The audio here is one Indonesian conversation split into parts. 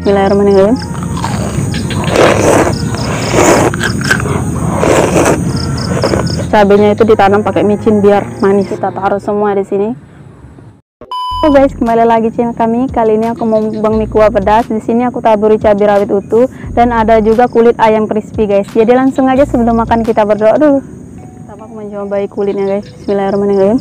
Bismillahirrahmanirrahim. Cabenya itu ditanam pakai micin biar manis. Kita taruh semua di sini. Oh guys, kembali lagi channel kami. Kali ini aku mau mukbang mie kuah pedas. Di sini aku taburi cabai rawit utuh dan ada juga kulit ayam crispy guys. Jadi langsung aja sebelum makan kita berdoa dulu. Pertama aku mencoba kulitnya guys. Bismillahirrahmanirrahim.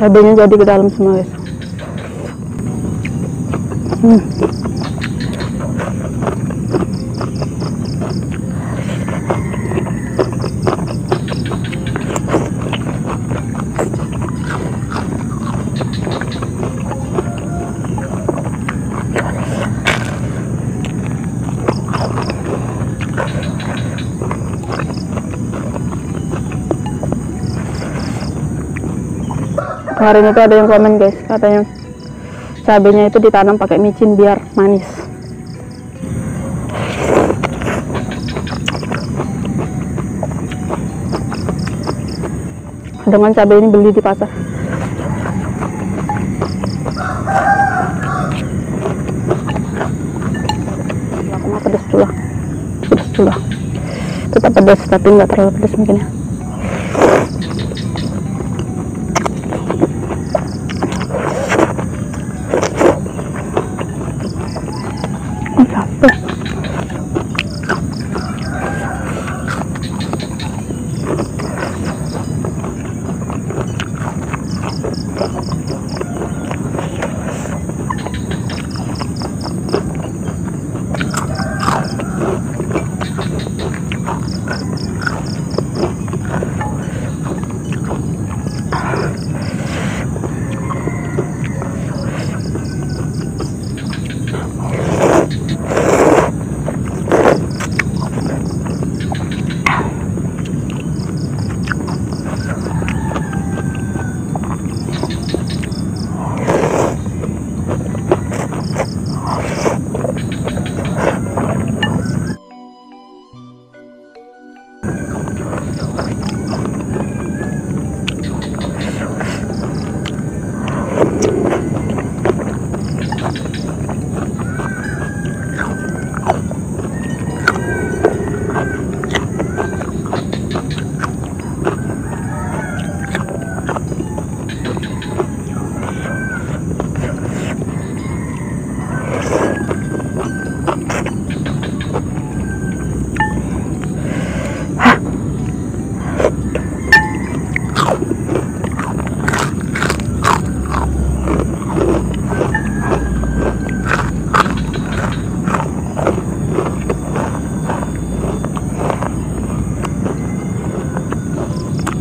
Cabenya jadi ke dalam semua guys. Kemarin itu ada yang komen guys, katanya cabenya itu ditanam pakai micin biar manis. Dengan cabai ini beli di pasar. Aku mau pedas dulu. Tetap pedas tapi nggak terlalu pedas mungkin ya.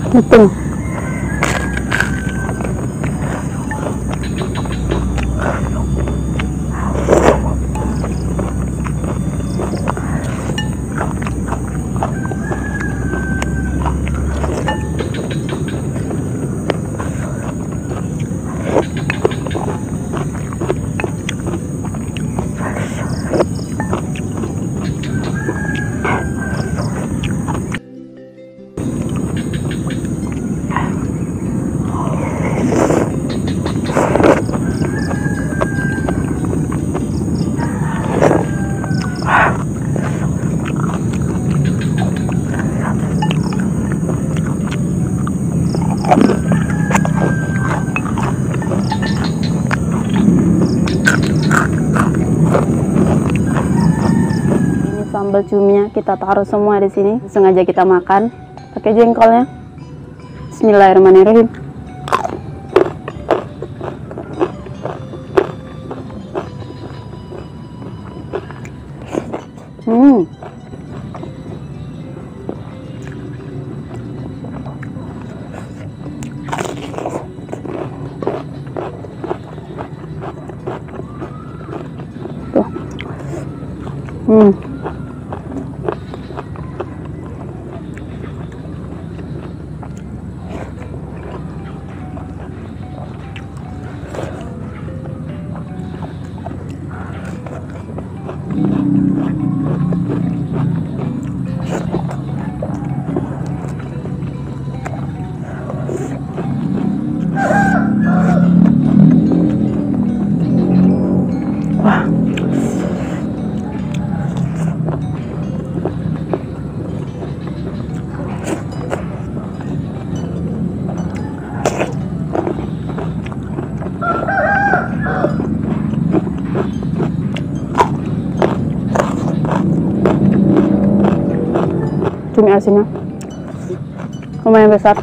Hitung. Sambal cuminya kita taruh semua di sini. Sengaja kita makan pakai jengkolnya. Bismillahirrahmanirrahim. Tuh. Wah. Cumi asinnya lumayan besar.